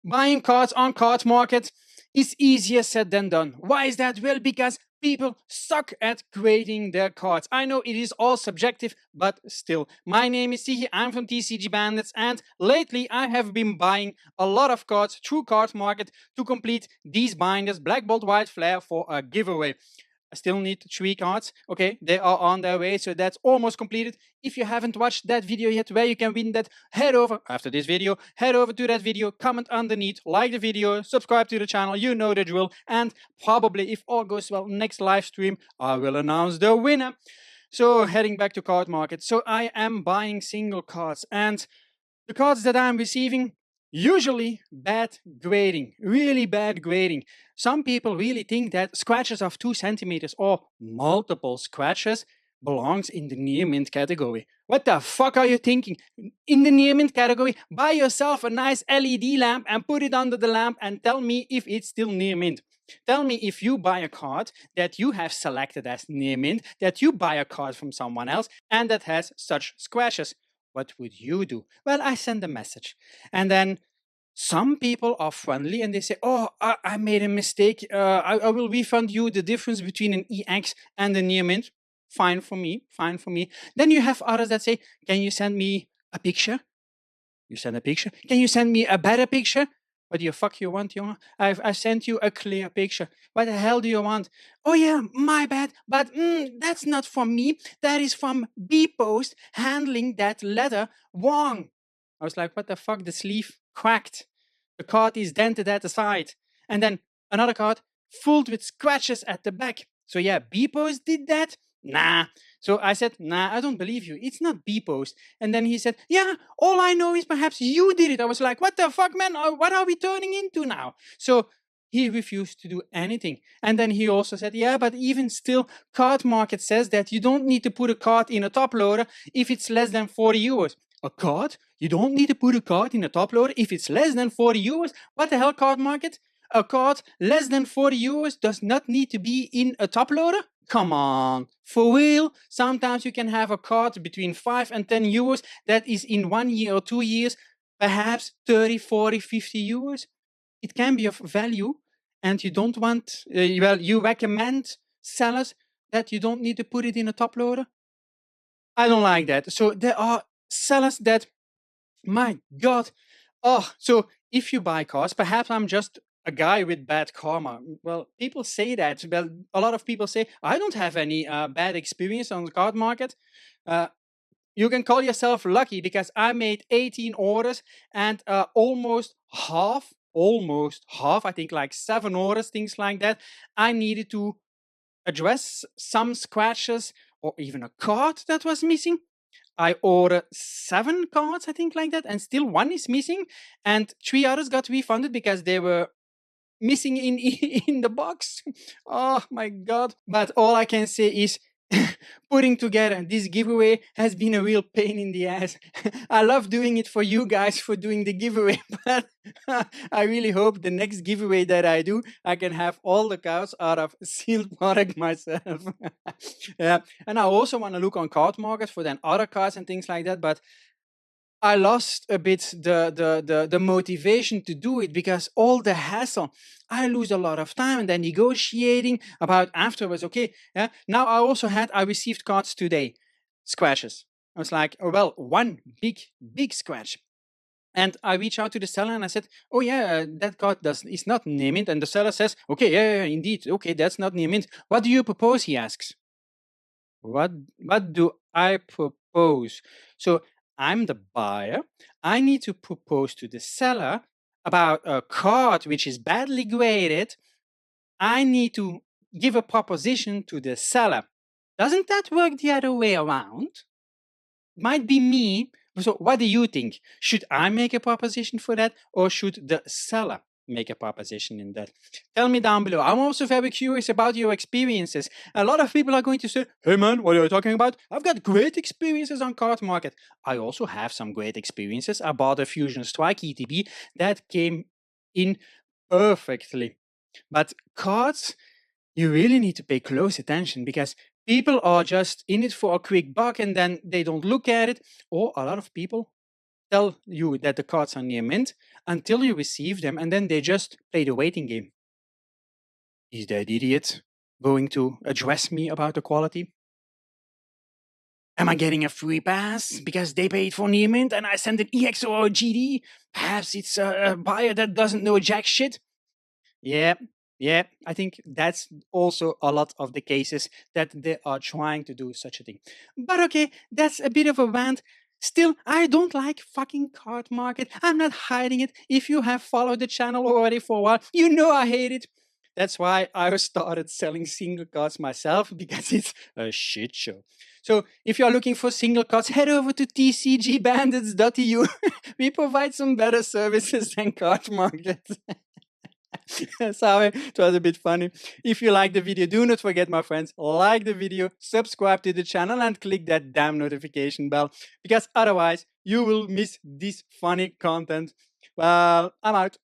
Buying cards on Cardmarket is easier said than done. Why is that? Well, because people suck at grading their cards. I know it is all subjective, but still. My name is Tiki, I'm from TCG Bandits, and lately I have been buying a lot of cards through Cardmarket to complete these binders, Black Bolt, White Flare, for a giveaway. I still need 3 cards. Okay, they are on their way, so that's almost completed. If you haven't watched that video yet where you can win that, head over, after this video, head over to that video, comment underneath, like the video, subscribe to the channel, you know the drill, and probably, if all goes well, next live stream, I will announce the winner. So, heading back to Cardmarket. So, I am buying single cards, and the cards that I'm receiving, usually bad grading, really bad grading. Some people really think that scratches of 2 centimeters or multiple scratches belongs in the near mint category. What the fuck are you thinking? In the near mint category, buy yourself a nice LED lamp and put it under the lamp and tell me if it's still near mint. Tell me if you buy a card that you have selected as near mint, that you buy a card from someone else and that has such scratches. What would you do? Well, I send a message. And then some people are friendly and they say, oh, I made a mistake. I will refund you the difference between an EX and a near mint. Fine for me, fine for me. Then you have others that say, can you send me a picture? You send a picture. Can you send me a better picture? What do you fuck you want, you? I've sent you a clear picture. What the hell do you want? Oh yeah, my bad, but that's not from me. That is from B Post handling that letter wrong. I was like, what the fuck? The sleeve cracked. The card is dented at the side. And then another card filled with scratches at the back. So yeah, B Post did that? Nah. So I said, nah, I don't believe you. It's not B Post. And then he said, yeah, all I know is perhaps you did it. I was like, what the fuck, man? What are we turning into now? So he refused to do anything. And then he also said, yeah, but even still, Cardmarket says that you don't need to put a card in a top loader if it's less than 40 euros. A card? You don't need to put a card in a top loader if it's less than 40 euros? What the hell, Cardmarket? A card less than 40 euros does not need to be in a top loader? Come on, for real? Sometimes you can have a card between 5 and 10 euros that is in 1 year or 2 years, perhaps 30, 40, 50 euros. It can be of value, and you don't want, well, you recommend sellers that you don't need to put it in a top loader? I don't like that. So there are sellers that, my God. Oh, so if you buy cars, perhaps I'm just a guy with bad karma. Well, people say that. Well, a lot of people say, I don't have any bad experience on the card market. Uh, you can call yourself lucky because I made 18 orders and almost half, I think like 7 orders, things like that. I needed to address some scratches or even a card that was missing. I ordered 7 cards, I think, like that, and still 1 is missing, and 3 others got refunded because they were missing in in the box. Oh my God! But all I can say is, putting together this giveaway has been a real pain in the ass. I love doing it for you guys for doing the giveaway, but I really hope the next giveaway that I do, I can have all the cards out of sealed product myself. Yeah, and I also want to look on Cardmarket for then other cards and things like that, but I lost a bit the motivation to do it because all the hassle. I lose a lot of time and then negotiating about afterwards. Okay, yeah. Now I received cards today, scratches. I was like, oh well, one big scratch. And I reach out to the seller and I said, "Oh yeah, that card is not near mint." And the seller says, "Okay, yeah, indeed, okay, that's not near mint. What do you propose?" He asks. What what do I propose? So I'm the buyer. I need to propose to the seller about a card which is badly graded. I need to give a proposition to the seller. Doesn't that work the other way around? Might be me. So what do you think? Should I make a proposition for that or should the seller make a proposition in that? Tell me down below. I'm also very curious about your experiences. A lot of people are going to say, hey man, what are you talking about? I've got great experiences on Cardmarket. I also have some great experiences. I bought a Fusion Strike ETB that came in perfectly. But cards, you really need to pay close attention because people are just in it for a quick buck and then they don't look at it. Or a lot of people tell you that the cards are near mint until you receive them, and then they just play the waiting game. Is that idiot going to address me about the quality? Am I getting a free pass because they paid for near mint and I sent an EXO or a GD? Perhaps it's a buyer that doesn't know jack shit. Yeah, yeah, I think that's also a lot of the cases that they are trying to do such a thing. But okay, that's a bit of a rant. Still, I don't like fucking Cardmarket. I'm not hiding it. If you have followed the channel already for a while, you know I hate it. That's why I started selling single cards myself, because it's a shit show. So if you're looking for single cards, head over to tcgbandits.eu. We provide some better services than Cardmarket. Sorry, it was a bit funny. If you like the video, do not forget, my friends, like the video, subscribe to the channel, and click that damn notification bell, because otherwise you will miss this funny content. Well, I'm out.